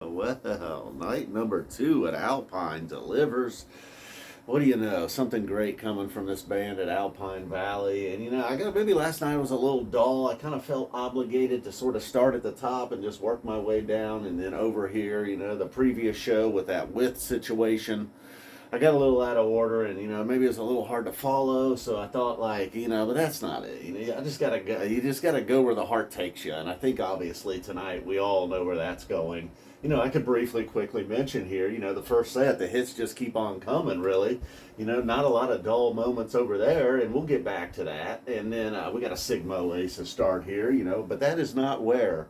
Well, night number 2 at Alpine delivers. What do you know? Something great coming from this band at Alpine Valley. And I got maybe last night was a little dull. I kind of felt obligated to sort of start at the top and just work my way down. And then over here, the previous show with that width situation, I got a little out of order, and maybe it was a little hard to follow. So I thought, but that's not it. I just gotta go. You just gotta go where the heart takes you, and I think obviously tonight we all know where that's going. I could briefly, quickly mention here. The first set, the hits just keep on coming. Really, not a lot of dull moments over there, and we'll get back to that. And then we got a Sigma Oasis start here. But that is not where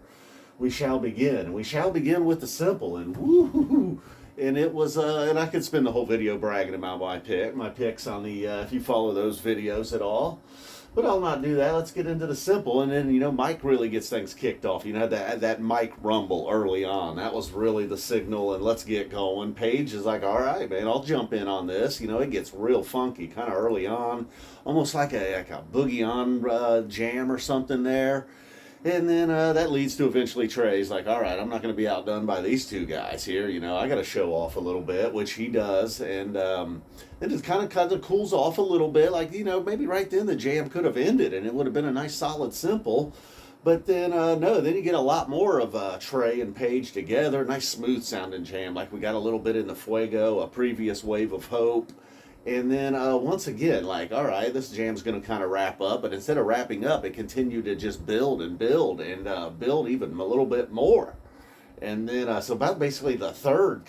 we shall begin. We shall begin with the simple, and woo. And it was, and I could spend the whole video bragging about my picks on the, if you follow those videos at all. But I'll not do that. Let's get into the simple. And then, Mike really gets things kicked off. That Mike rumble early on. That was really the signal, and let's get going. Paige is like, all right, man, I'll jump in on this. It gets real funky kind of early on, almost like a boogie on jam or something there. And then that leads to eventually Trey's like, all right, I'm not going to be outdone by these two guys here. I got to show off a little bit, which he does. And it just kind of cools off a little bit. Like, maybe right then the jam could have ended and it would have been a nice solid simple. But then, no, then you get a lot more of Trey and Paige together. Nice smooth sounding jam. Like we got a little bit in the Fuego, a previous Wave of Hope. And then once again, like, all right, this jam's going to kind of wrap up. But instead of wrapping up, it continued to just build and build and build even a little bit more. And then, so about basically the third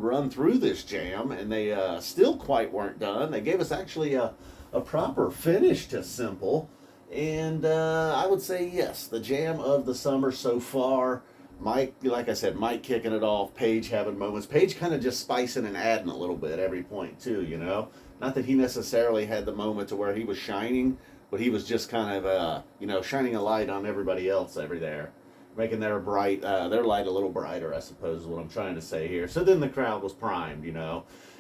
run through this jam. And they still quite weren't done. They gave us actually a proper finish to Simple. And I would say, yes, the jam of the summer so far. Mike, like I said, Mike kicking it off, Paige having moments. Paige kind of just spicing and adding a little bit every point, too, Not that he necessarily had the moment to where he was shining, but he was just kind of, shining a light on everybody else over there. Making their light a little brighter, I suppose is what I'm trying to say here. So then the crowd was primed,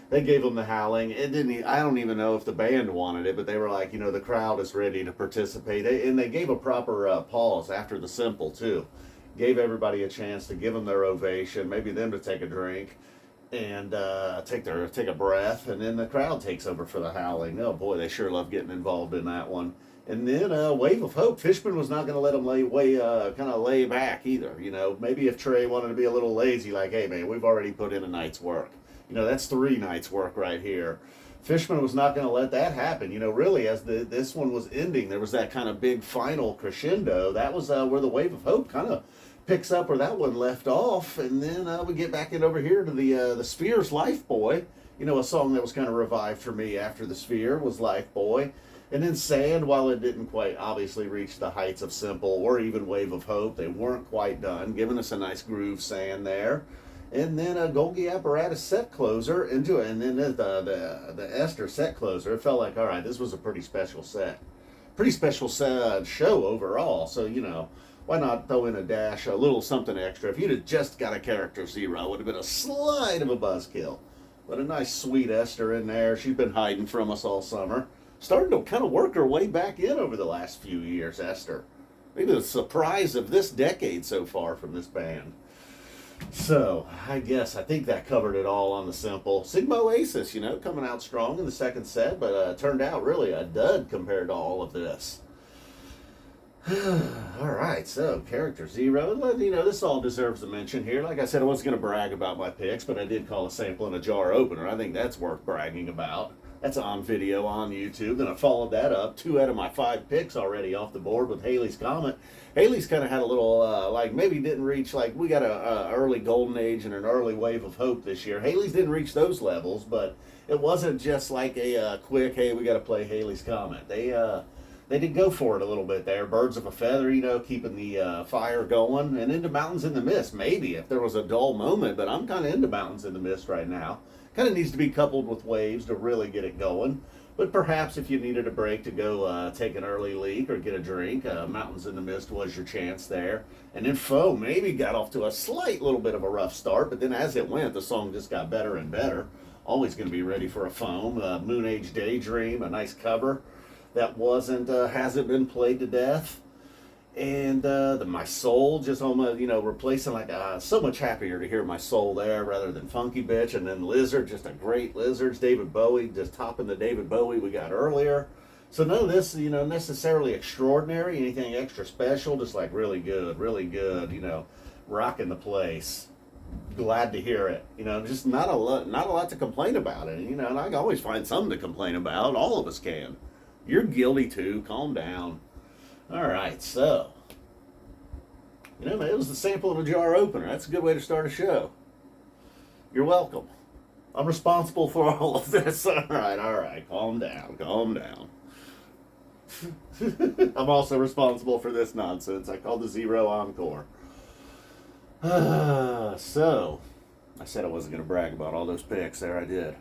They gave them the Howling. It didn't. I don't even know if the band wanted it, but they were like, the crowd is ready to participate. And they gave a proper pause after the simple, too. Gave everybody a chance to give them their ovation, maybe them to take a drink and take a breath, and then the crowd takes over for the Howling. Oh boy, they sure love getting involved in that one. And then Wave of Hope. Fishman was not going to let them lay back either. Maybe if Trey wanted to be a little lazy, like, hey man, we've already put in a night's work. That's 3 nights work right here. Fishman was not going to let that happen. Really, as this one was ending, there was that kind of big final crescendo. That was where the Wave of Hope kind of picks up where that one left off, and then we get back in over here to the Sphere's Lifeboy. A song that was kind of revived for me after the Sphere was Lifeboy. And then Sand, while it didn't quite obviously reach the heights of Simple or even Wave of Hope, they weren't quite done, giving us a nice groove Sand there. And then a Golgi Apparatus set closer into it, and then the Esther set closer. It felt like, all right, this was a pretty special set. Pretty special show overall, so, why not throw in a little something extra? If you'd have just got a character 0, it would have been a slight of a buzzkill. But a nice sweet Esther in there. She's been hiding from us all summer. Starting to kind of work her way back in over the last few years, Esther. Maybe the surprise of this decade so far from this band. So, I think that covered it all on the simple. Sigma Oasis, coming out strong in the second set, but turned out really a dud compared to all of this. All right, so character 0. This all deserves a mention here. Like I said, I wasn't going to brag about my picks, but I did call a sample and a jar opener. I think that's worth bragging about. That's on video on YouTube. Then I followed that up. 2 out of my 5 picks already off the board with Halley's Comet. Halley's kind of had a little, maybe didn't reach, we got a early Golden Age and an early Wave of Hope this year. Halley's didn't reach those levels, but it wasn't just like a quick, hey, we got to play Halley's Comet. They did go for it a little bit there. Birds of a feather, keeping the fire going. And into Mountains in the Mist, maybe, if there was a dull moment. But I'm kind of into Mountains in the Mist right now. Kind of needs to be coupled with Waves to really get it going. But perhaps if you needed a break to go take an early leak or get a drink, Mountains in the Mist was your chance there. And then Foe maybe got off to a slight little bit of a rough start. But then as it went, the song just got better and better. Always going to be ready for a foam. Moonage Daydream, a nice cover that hasn't been played to death. And my soul just almost, replacing like, so much happier to hear my soul there rather than Funky Bitch. And then Lizard, just a great Lizards. David Bowie, just topping the David Bowie we got earlier. So none of this, necessarily extraordinary, anything extra special, just like really good, rocking the place. Glad to hear it. Just not a lot to complain about it. And I can always find something to complain about. All of us can. You're guilty too. Calm down. All right, so man, it was the sample in a jar opener. That's a good way to start a show. You're welcome. I'm responsible for all of this. All right. Calm down. I'm also responsible for this nonsense. I call the Zero Encore. So, I said I wasn't going to brag about all those picks. There I did.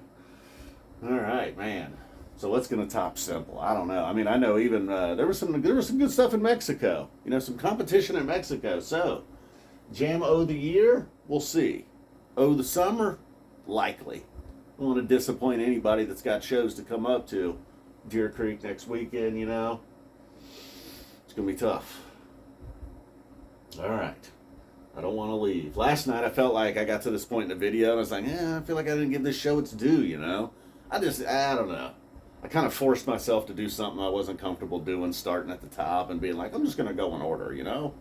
All right, man. So what's going to top Simple? I don't know. I mean, I know even there was some good stuff in Mexico. Some competition in Mexico. So, Jam O the Year, we'll see. O the Summer, likely. I don't want to disappoint anybody that's got shows to come up to. Deer Creek next weekend, It's going to be tough. All right. I don't want to leave. Last night I felt like I got to this point in the video and I was like, I feel like I didn't give this show its due, I don't know. I kind of forced myself to do something I wasn't comfortable doing, starting at the top and being like, I'm just going to go in order, And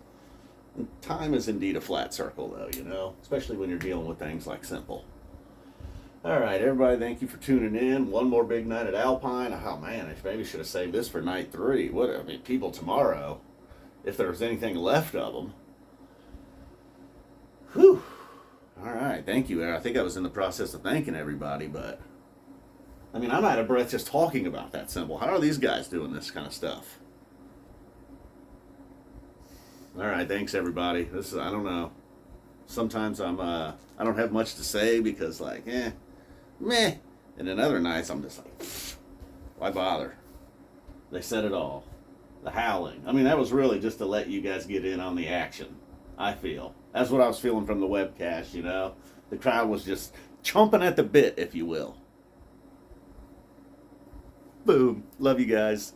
time is indeed a flat circle, though, Especially when you're dealing with things like Simple. All right, everybody, thank you for tuning in. One more big night at Alpine. Oh, man, I maybe should have saved this for night 3. People tomorrow, if there was anything left of them. Whew. All right, thank you. I think I was in the process of thanking everybody, but I'm out of breath just talking about that Simple. How are these guys doing this kind of stuff? All right, thanks everybody. I don't know. Sometimes I don't have much to say because meh. And then other nights I'm just like, why bother? They said it all. The Howling. That was really just to let you guys get in on the action, I feel. That's what I was feeling from the webcast, The crowd was just chomping at the bit, if you will. Boom. Love you guys.